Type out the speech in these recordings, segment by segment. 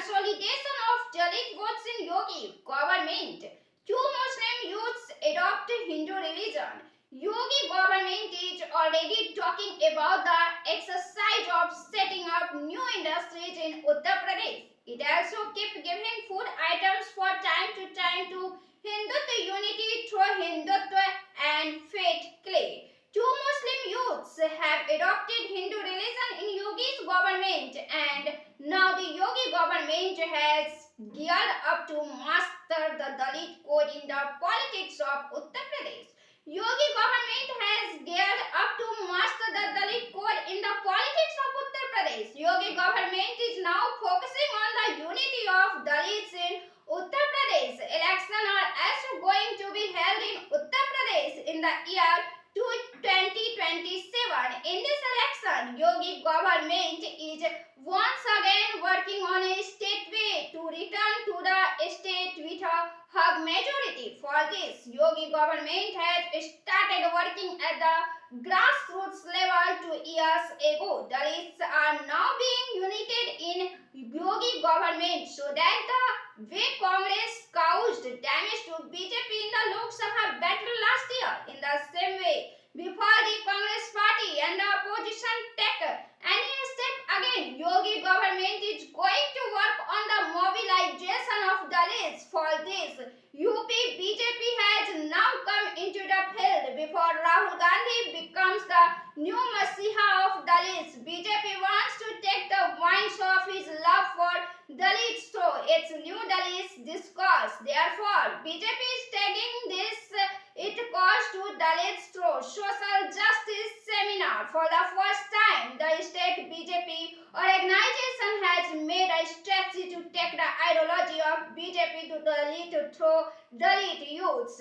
consolidation of Dalit votes in Yogi government. Two Muslim youths adopt Hindu religion. Yogi government is already talking about the exercise of setting up new industries in Uttar Pradesh. It also keeps giving food items for time to Hindutva unity through Hindutva and faith clay. Two Muslim youths have adopted Hindu religion in Yogi's government, and now the Yogi government has geared up to master the Dalit code in the politics of Uttar Pradesh. Yogi government has geared up to master the Dalit code in the politics of Uttar Pradesh. Yogi government is now focusing on the unity of Dalits in Uttar Pradesh. Elections are also going to be held in Uttar Pradesh in the year 2027. In this election, Yogi government is once again working on a state way to return to the state with a hug majority. For this, Yogi government has started working at the grassroots level 2 years ago. Dalits are now being united in Yogi government so that the way Congress caused damage to BJP in the Lok Sabha battle last year, in the same way, before the Congress party and the opposition take any step again, Yogi government is going to work on the mobilization of Dalits. For this, UP BJP has now come into the field. Before Rahul Gandhi becomes the new Masiha of Dalits, BJP wants to take the wings of his love for Dalits through its new Dalits discourse. Therefore, BJP is taking this cause to Dalits through social justice seminar. For the first time, the state BJP organization has made a strategy to take the ideology of BJP to Dalit through Dalit youths,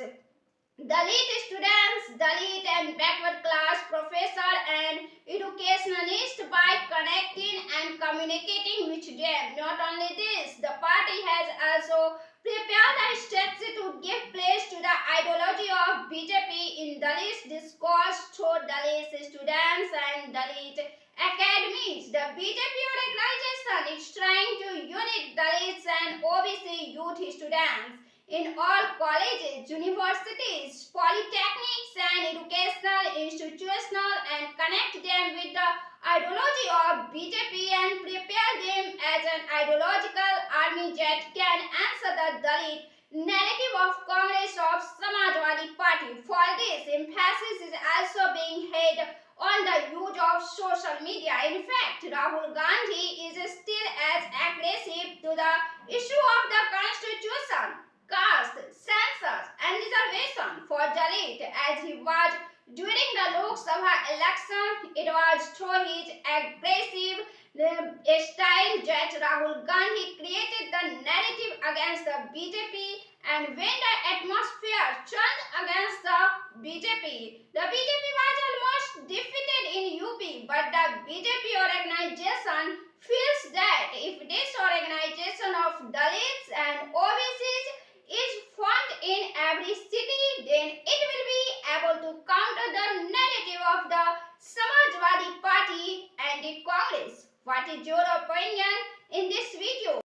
Dalit students, Dalit and backward class professor and educationalists by connecting and communicating with them. Not only this, the party has also prepared a strategy to give place to the ideology of BJP in Dalit discourse through Dalit students and Dalit academies. The BJP organization is trying to unite Dalits and OBC youth students in all colleges, universities, polytechnics and educational institutional and connect them with the ideology of BJP and prepare them as an ideological army that can answer the Dalit narrative of Congress of Samajwadi Party. For this, emphasis is also being had on the use of social media. In fact, Rahul Gandhi is still as aggressive to the issue of the constitution, caste, census and reservation for Dalit as he was during the Lok Sabha election. It was through his aggressive style that Rahul Gandhi created the narrative against the BJP, and when the atmosphere turned against the BJP, the BJP was almost defeated in UP, but the BJP organization feels that if this organization of Dalits and OBCs is formed in every city, then it will be able to counter the narrative of the Samajwadi Party and the Congress. What is your opinion in this video?